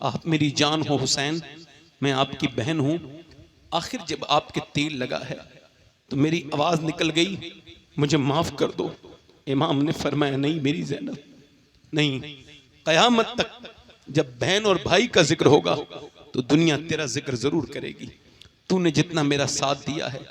आप मेरी जान हो हुसैन, मैं आपकी बहन हूं। आखिर जब आपके तीर लगा है तो मेरी आवाज निकल गई, मुझे माफ कर दो। इमाम ने फरमाया नहीं मेरी ज़ैनब, नहीं, कयामत तक जब बहन और भाई का जिक्र होगा तो दुनिया तेरा जिक्र जरूर करेगी। तूने जितना मेरा साथ दिया है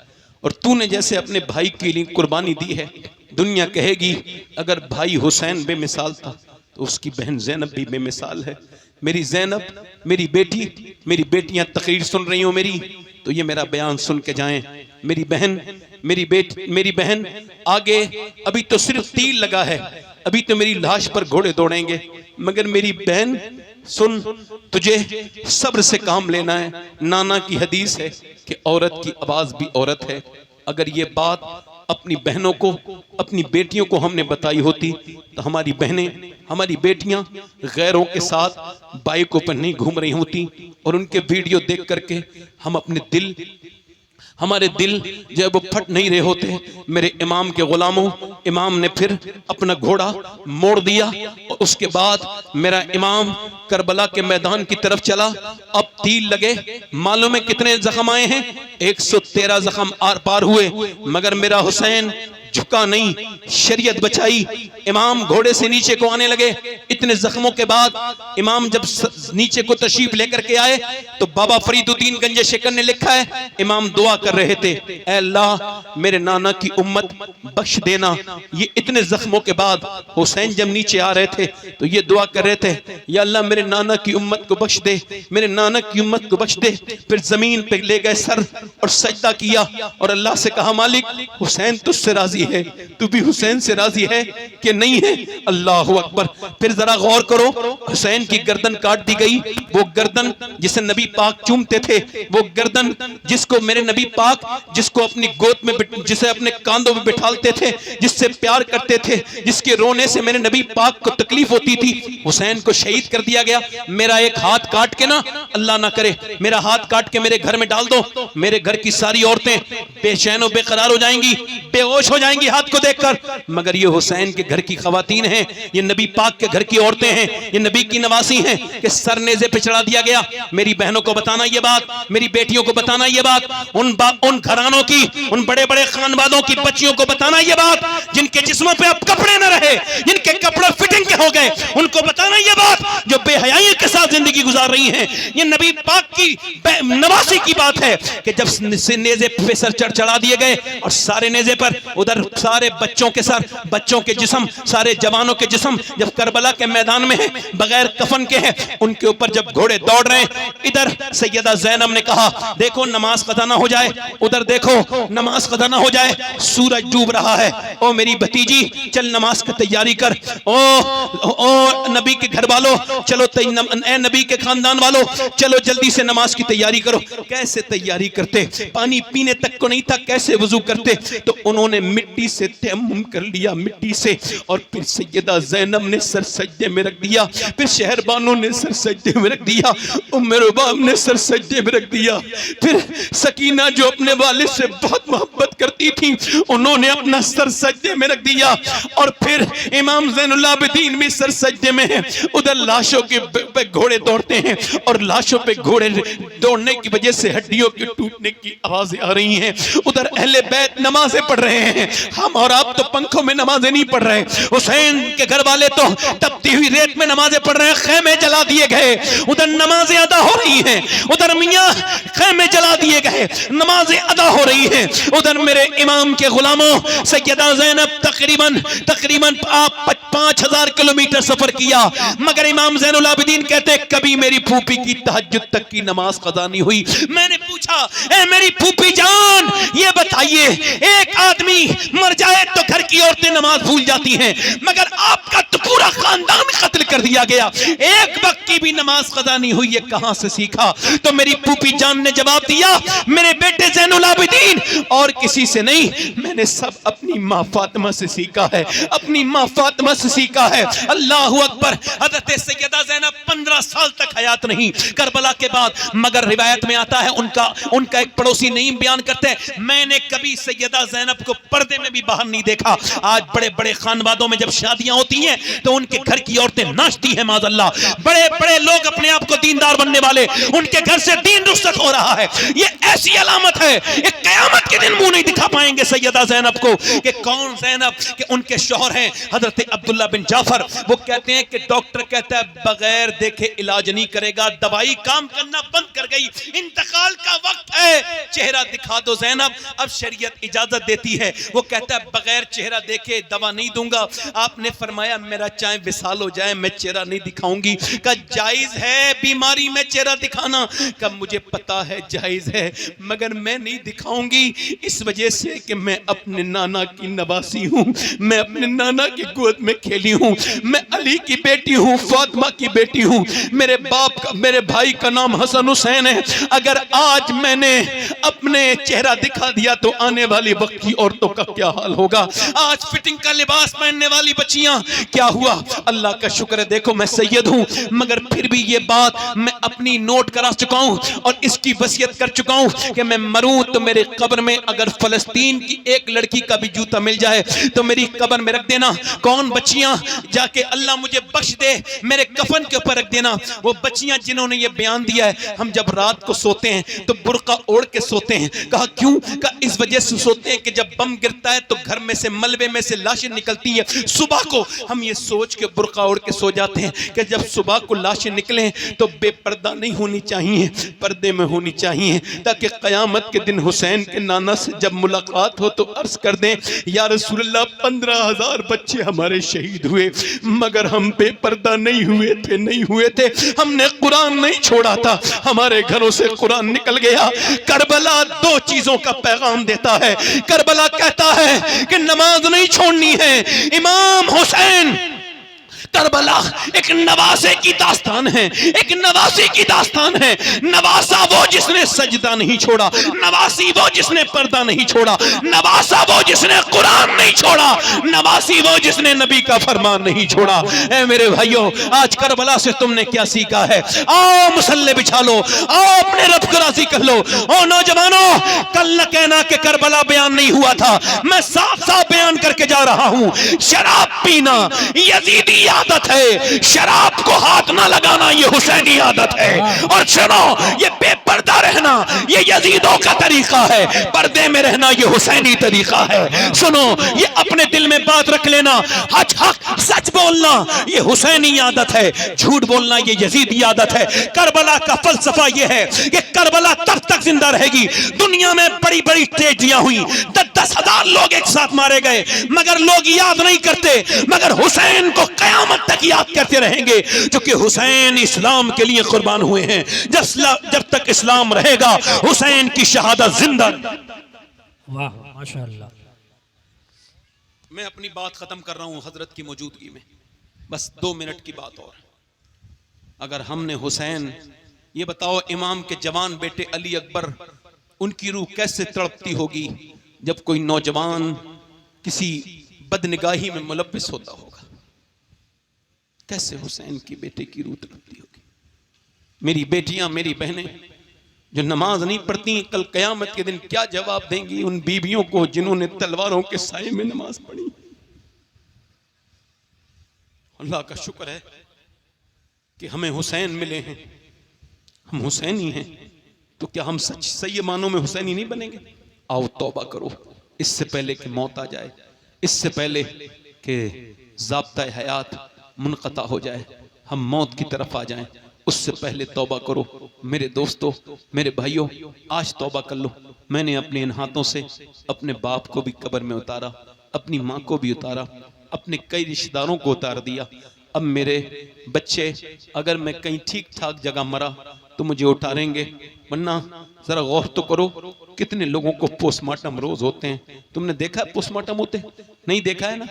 और तूने जैसे अपने भाई के लिए कुर्बानी दी है, दुनिया कहेगी अगर भाई हुसैन बेमिसाल था तो उसकी बहन ज़ैनब भी बेमिसाल है। मेरी ज़ैनब, मेरी बेटी, मेरी बेटियां तकरीर सुन रही हो मेरी, तो ये मेरा बयान सुन के जाएं। मेरी बहन, मेरी बहन आगे अभी तो सिर्फ तीर लगा है, अभी तो मेरी लाश पर घोड़े दौड़ेंगे, मगर मेरी बहन सुन, तुझे सब्र से काम लेना है। नाना की हदीस है कि औरत की आवाज भी औरत है। अगर ये बात अपनी बहनों को, अपनी बेटियों को हमने बताई होती तो हमारी बहनें, हमारी बेटियां गैरों के साथ बाइकों पर नहीं घूम रही होती, और उनके वीडियो देख करके हम अपने दिल, हमारे दिल जो है वो फट नहीं रहे होते। मेरे इमाम के गुलामों, इमाम ने फिर अपना घोड़ा मोड़ दिया और उसके बाद मेरा इमाम करबला के मैदान की तरफ चला। अब तीर लगे, मालूम है कितने जख्म आए हैं? 113 जख्म आर पार हुए, मगर मेरा हुसैन झुका नहीं, शरीयत बचाई। इमाम घोड़े से नीचे को आने लगे। इतने जख्मों के बाद इमाम जब नीचे को तशरीफ लेकर के आए तो बाबा फरीदुद्दीन गंजे शेखर ने लिखा है, इमाम दुआ कर रहे थे, ऐ अल्लाह मेरे नाना की उम्मत बख्श देना। ये इतने जख्मों के बाद हुसैन जब नीचे आ रहे थे तो ये दुआ कर रहे थे, या अल्लाह मेरे नाना की उम्मत को बख्श दे, मेरे नाना की उम्मत को बख्श दे। फिर जमीन पे ले गए सर और सजदा किया और अल्लाह से कहा, मालिक हुसैन तुझसे राजी है, तू भी हुसैन से राजी है कि नहीं है? अल्लाह अकबर। फिर जरा गौर करो, हुसैन की गर्दन काट दी गई। वो गर्दन जिसे नबी पाक चूमते थे, वो गर्दन जिसको मेरे नबी पाक, जिसको अपनी गोद में, जिसे अपने कांधों में बिठालते थे, जिससे प्यार करते थे, जिसके रोने से मेरे नबी पाक को तकलीफ होती थी, हुसैन को शहीद कर दिया गया। मेरा एक हाथ काट के ना, अल्लाह ना करे, मेरा हाथ काट के मेरे घर में डाल दो, मेरे घर की सारी औरतें बेचैन और बेकरार हो जाएंगी, बेहोश हो जाएंगी हाथ को देखकर। मगर ये हुसैन के घर की खवातीन हैं, ये नबी पाक के घर की औरतें हैं, ये नबी की नवासी हैं कि सर नेज़े पे चढ़ा दिया गया। मेरी बहनों को बताना ये बात, मेरी बेटियों को बताना ये बात, उन घरानों की, उन बड़े बड़े खानवादों की बच्चियों को बताना ये बात जिनके जिस्मों पे अब कपड़े न रहे, जिनके कपड़े फिटिंग के हो गए, उनको बताना ये बात जो बेहयाई के साथ जिंदगी गुजार रही हैं। ये नबी पाक की नवासी की बात है कि जब नेज़े पे सर चढ़ा दिए गए और सारे नेज़े पर, उधर सारे बच्चों के सर, बच्चों के जिस्म, सारे जवानों के जिस्म जब करबला के मैदान में है, बगैर कफन के हैं, उनके ऊपर जब घोड़े दौड़ रहे हैं। इधर सैयदा ज़ैनब ने कहा, देखो नमाज कज़ा ना हो जाए, उधर देखो नमाज कज़ा ना हो जाए, सूरज डूब रहा है। ओ मेरी भतीजी, चल नमाज की तैयारी कर। ओ नबी के घर वालों, चलो ए नबी के खानदान वालों, चलो जल्दी से नमाज की तैयारी करो। कैसे तैयारी करते? पानी पीने तक को नहीं था, कैसे वजू करते? तो उन्होंने मिट्टी से तयम्मुम कर लिया, मिट्टी से, और फिर सैयदा ज़ैनब ने सर सजदे में रख दिया, फिर शहरबानो ने सर सजदे में रख दिया, उम्मे रुबाब ने सर सजदे में रख दिया, फिर सकीना जो अपने वालिद से बहुत मोहब्बत करती थी, उन्होंने अपना सर सजदे में रख दिया, और फिर इमाम ज़ैनुल आबिदीन भी सर सजदे में है। उधर लाशों के पे घोड़े दौड़ते हैं और लाशों पे घोड़े दौड़ने की वजह से हड्डियों के टूटने की आवाजें आ रही हैं। उधर अहले बैत नमाजें पढ़ रहे हैं, हम और आप तो पंखों में नमाजें नहीं पढ़ रहे। हुसैन के घर वाले तो तपती हुई रेत में नमाजें पढ़ रहे हैं, खेमे जला दिए गए, उधर नमाजें अदा हो रही हैं, उधर मियाँ खेमे जला दिए गए, नमाजें अदा हो रही हैं। उधर मेरे इमाम के गुलामों, सैयदा ज़ैनब तकरीबन 5000 किलोमीटर सफर किया, मगर इमाम ज़ैनुल आबिदीन कहते कभी मेरी फूफी की तहज्जुद तक की नमाज कज़ा नहीं हुई। मैंने पूछा, ए मेरी फूफी जान, ये बताइए, एक आदमी मर जाए तो घर की औरतें नमाज भूल जाती हैं, मगर आपका तो पूरा खानदान कत्ल कर दिया गया, एक वक्त की भी नमाज कज़ा नहीं हुई, ये कहां से सीखा? तो मेरी फूफी जान ने जवाब दिया, मेरे बेटे ज़ैनुल आबिदीन, और किसी से नहीं, मैंने सब अपनी माँ फातिमा से सीखा है, अपनी माँ फातिमा से सीखा है। अल्लाहु अकबर। हज़रत सैयदा ज़ैनब 15 साल तक हयात नहीं करबला के बाद, मगर रिवायत में आता है उनका एक पड़ोसी नईम बयान करते हैं, मैंने कभी सैयदा ज़ैनब को पर्दे में भी बाहर नहीं देखा। आज बड़े बड़े खानवादों में जब शादियां होती हैं तो उनके घर की औरतें नाचती हैं, माज़अल्लाह, बड़े बड़े लोग अपने आप को दीनदार बनने वाले, उनके घर से दीन रुखसत हो रहा है। ये ऐसी अलामत है, एक क़यामत के दिन मुंह नहीं दिखा पाएंगे सैयदा ज़ैनब को कि कौन ज़ैनब, कि उनके शौहर हैं हज़रत अब्दुल्ला बिन जाफर। वो कहते हैं कि डॉक्टर कहता है बगैर देखे इलाज नहीं करेगा, दवाई काम करना बंद कर गई, इंतकाल का वक्त है, चेहरा दिखा दो ज़ैनब, अब शरीयत इजाजत देती है। वो कहता है बगैर चेहरा देखे दवा नहीं दूंगा। आपने फरमाया मेरा चाहे विसाल हो जाए मैं चेहरा नहीं दिखाऊंगी। का जायज है बीमारी में चेहरा दिखाना? का मुझे पता है जायज है, मगर मैं नहीं दिखाऊंगी इस वजह से कि मैं अपने नाना की नवासी हूं, मैं अपने नाना की गोद में खेली हूं, मैं अली की बेटी हूं, फातिमा की बेटी हूं, मेरे बाप का, मेरे भाई का नाम हसन हुसैन है। अगर आज मैंने अपने चेहरा दिखा दिया तो आने वाली वक्त की औरतों का क्या हाल होगा? आज फिटिंग का लिबास पहनने वाली बच्चियां, क्या हुआ? अल्लाह का शुक्र है, देखो मैं सैयद हूं, मगर फिर भी ये बात मैं अपनी नोट करा चुका हूं और इसकी वसीयत कर चुका हूं कि मैं मरूं तो मेरे कब्र में अगर फलस्तीन की एक लड़की का भी जूता मिल जाए तो मेरी कब्र में रख देना। कौन बच्चियां? जाके अल्लाह मुझे बख्श दे मेरे कफन के ऊपर रख देना। वो बच्चियां जिन्होंने ये बयान दिया है हम जब रात को सोते हैं तो बुर्का ओढ़ के सोते हैं। कहा क्यों? कहा इस वजह से सोते हैं कि जब बम गिरता है तो घर में से मलबे में से लाशें निकलती है। सुबह को हम ये सोच के बुर्का ओढ़ के सो जाते हैं कि जब सुबह को लाशें निकलें तो बेपर्दा नहीं होनी चाहिए, पर्दे में होनी चाहिए, ताकि कयामत के दिन हुसैन के नाना से जब मुलाकात हो तो अर्ज कर दें या रसूलल्लाह 15,000 बच्चे हमारे शहीद हुए मगर हम बेपर्दा नहीं हुए थे, हमने कुरान नहीं छोड़ा था, हमारे घरों से कुरान निकल गया। करबला दो चीजों का पैगाम देता है। करबला कहता है कि नमाज नहीं छोड़नी है। इमाम हुसैन, करबला एक नवासे की दास्तान है, एक नवासी की दास्तान है। नवासा वो जिसने सजदा नहीं छोड़ा, नवासी वो जिसने पर्दा नहीं छोड़ा, नवासा वो जिसने कुरान नहीं छोड़ा, नवासी वो जिसने नबी का फरमान नहीं छोड़ा। ऐ मेरे भाइयों, आज करबला से तुमने क्या सीखा है? आओ मुसल्ले बिछा लो, आओ अपने रब को राजी कर लो। ओ नौजवानों, कल न कहना कि करबला बयान नहीं हुआ था, मैं साफ साफ बयान करके जा रहा हूं। शराब पीना यजीदी आदत है, शराब को हाथ ना लगाना ये हुसैनी आदत है। और सुनो, ये बेपर्दा रहना ये यजीदों का तरीका है, पर्दे में रहना ये हुसैनी तरीका है। सुनो, ये अपने दिल में बात रख लेना, हक सच बोलना ये हुसैनी आदत है, झूठ बोलना ये यजीदी आदत है। करबला का फलसफा ये है कि करबला तब तक जिंदा रहेगी। दुनिया में बड़ी बड़ी ट्रेजियां हुई, 10-10 हजार लोग एक साथ मारे गए, मगर लोग याद नहीं करते, मगर हुसैन को कयामत तक याद करते रहेंगे, क्योंकि हुसैन इस्लाम के लिए कुर्बान हुए हैं। जब तक इस्लाम रहेगा हुसैन की शहादत जिंदा। वाह माशाअल्लाह। मैं अपनी बात खत्म कर रहा हूं हजरत की मौजूदगी में, बस 2 मिनट की बात और। अगर हमने हुसैन, ये बताओ इमाम के जवान बेटे अली अकबर, उनकी रूह कैसे तड़पती होगी जब कोई नौजवान किसी बदनिगाही में मुलव्विस होता होगा? कैसे हुसैन की बेटे की रूह तड़पती होगी? मेरी बेटियां, मेरी बहनें जो नमाज नहीं पढ़ती, कल कयामत के दिन क्या जवाब देंगी उन बीवियों को जिन्होंने तलवारों के साए में नमाज पढ़ी? अल्लाह का शुक्र है कि हमें हुसैन मिले हैं, हम हुसैनी हैं। तो क्या हम सही मानों में हुसैनी नहीं बनेंगे? आओ तौबा करो, इससे पहले कि मौत आ जाए, इससे पहले कि ज़ाब्ता हयात मुनक़ता हो जाए, हम मौत की तरफ आ जाएं, उससे पहले तौबा करो। मेरे दोस्तों, मेरे भाइयों, आज तौबा कर लो। मैंने अपने इन हाथों से अपने बाप को भी कब्र में उतारा, अपनी माँ को भी उतारा, अपने कई रिश्तेदारों को उतार दिया। अब मेरे बच्चे, अगर मैं कहीं ठीक ठाक जगह मरा तो मुझे उतारेंगे, वरना जरा गौर तो करो कितने लोगों को पोस्टमार्टम रोज होते हैं। तुमने देखा है पोस्टमार्टम होते? नहीं देखा है ना?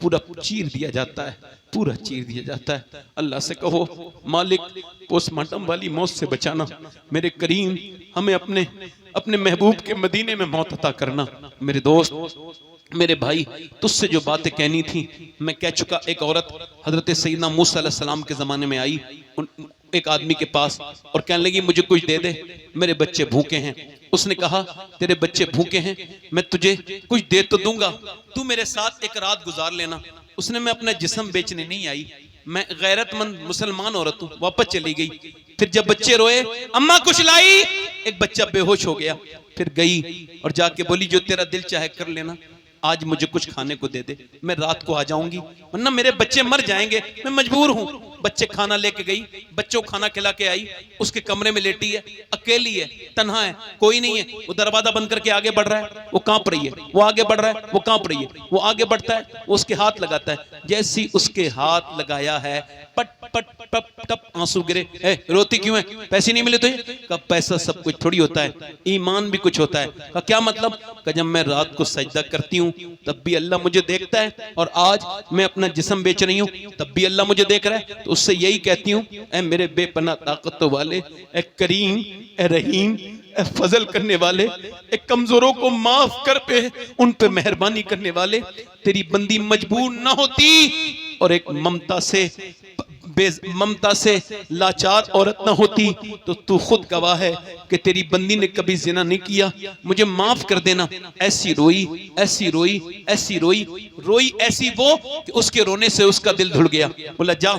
पूरा चीर दिया जाता है, पूरा चीर दिया जाता है। अल्लाह से कहो मालिक पोस्टमार्टम वाली मौत से बचाना, मेरे करीम हमें अपने महबूब के मदीने में मौत अता करना। मेरे दोस्त, मेरे भाई, तुझसे जो बातें कहनी थी मैं कह चुका। एक औरत हजरत सैयदना मूसा अलैहि सलाम के ज़माने में आई एक आदमी के पास और कहने लगी मुझे कुछ दे दे, मेरे बच्चे भूखे हैं। उसने कहा तेरे बच्चे भूखे हैं, मैं तुझे कुछ दे तो दूंगा, तू मेरे साथ एक रात गुजार लेना। उसने मैं अपना जिस्म बेचने नहीं आई, मैं गैरतमंद मुसलमान औरत हूँ, वापस चली गई। फिर जब बच्चे रोए, अम्मा कुछ लाई, एक बच्चा बेहोश हो गया। फिर गई और जाके बोली जो तेरा दिल चाहे कर लेना। आज मुझे कुछ खाने को दे दे, मैं रात को आ जाऊंगी, वरना मेरे बच्चे मर जाएंगे, मैं मजबूर हूं। बच्चे खाना लेके गई, बच्चों को खाना खिला के आई, उसके कमरे में लेटी है, अकेली है, तन्हा है, कोई नहीं है। वो दरवाजा बंद करके आगे बढ़ रहा है, वो कांप रही है, वो आगे बढ़ रहा है, वो कांप रही है, वो आगे बढ़ता है, वो उसके हाथ लगाता है। जैसी उसके हाथ लगाया है, पट पट टप टप आंसू गिरे। रोती क्यों है? पैसे नहीं मिले तुझे? कब पैसा सब कुछ थोड़ी होता है, ईमान भी कुछ होता है। का क्या मतलब? का जब मैं रात को सजदा करती हूँ तब भी अल्लाह मुझे देखता है, और आज मैं अपना जिस्म बेच रही हूँ तब भी अल्लाह मुझे देख रहा है। तो उससे यही कहती हूँ, ऐ मेरे बेपनाह ताकत वाले, ऐ करीम, ऐ रहीम, ऐ फजल करने वाले, ऐ कमजोरों को माफ कर पे, उन पे मेहरबानी करने वाले, तेरी बंदी मजबूर ना होती और एक ममता से लाचार औरत ना होती तो तू खुद गवाह है कि तेरी बंदी ने कभी जिना नहीं किया, मुझे माफ कर देना। ऐसी रोई, ऐसी रोई, ऐसी रोई, रोई ऐसी वो कि उसके रोने से उसका दिल धुल गया। बोला जा,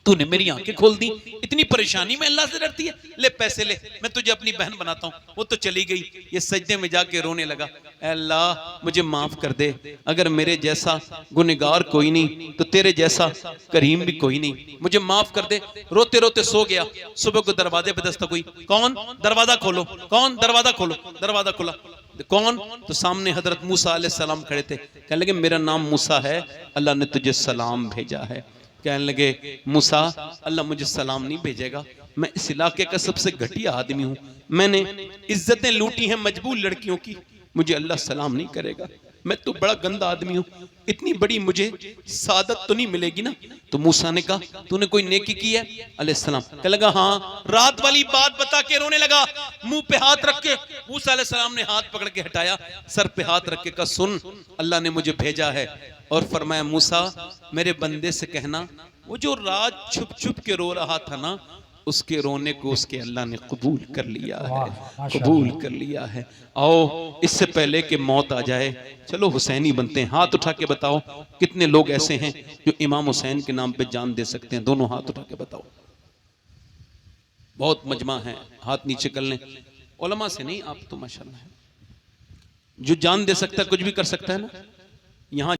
तूने मेरी आंखें खोल दी, इतनी परेशानी में अल्लाह से डरती है, ले पैसे ले, मैं तुझे अपनी बहन बनाता हूं। वो तो चली गई, ये सजदे में जाके रोने लगा, अल्लाह मुझे माफ कर दे, अगर मेरे जैसा गुनहगार कोई नहीं तो तेरे जैसा करीम भी कोई नहीं, मुझे माफ कर दे। रोते रोते सो गया। सुबह को दरवाजे पे दस्तक हुई, कौन? दरवाजा खोलो, कौन? दरवाजा खोलो। दरवाजा खोला, कौन? तो सामने हजरत मूसा अलैहिस्सलाम खड़े थे। कहने लगे मेरा नाम मूसा है, अल्लाह ने तुझे सलाम भेजा है। कहने लगे मूसा, अल्लाह मुझे सलाम नहीं भेजेगा, मैं इस इलाके का सबसे घटिया आदमी हूं, मैंने इज्जतें लूटी हैं मजबूर लड़कियों की, मुझे अल्लाह सलाम नहीं करेगा, मैं तो बड़ा गंदा आदमी हूं, इतनी बड़ी मुझे सादत तो नहीं मिलेगी ना। तो मूसा ने कहा तूने कोई नेकी की है? अलैहिस्सलाम कहने लगा हाँ। रात वाली बात बता के रोने लगा, मुंह पे हाथ रख के। मूसा अलैहिस्सलाम ने हाथ पकड़ के हटाया, सर पे हाथ रख के कहा सुन, अल्लाह ने मुझे भेजा है। और फरमाया मूसा मेरे बंदे से कहना, वो जो रात छुप छुप के रो रहा था ना, उसके रोने को उसके अल्लाह ने कबूल कर लिया है, कबूल कर लिया है। आओ इससे पहले कि मौत आ जाए चलो हुसैनी बनते हैं। हाथ उठा के बताओ कितने लोग ऐसे हैं जो इमाम हुसैन के नाम पे जान दे सकते हैं? दोनों हाथ उठा के बताओ। बहुत मजमा है, हाथ नीचे कर लें। उलमा से नहीं, आप तो माशाल्लाह है, जो जान दे सकता है कुछ भी कर सकता है ना। यहाँ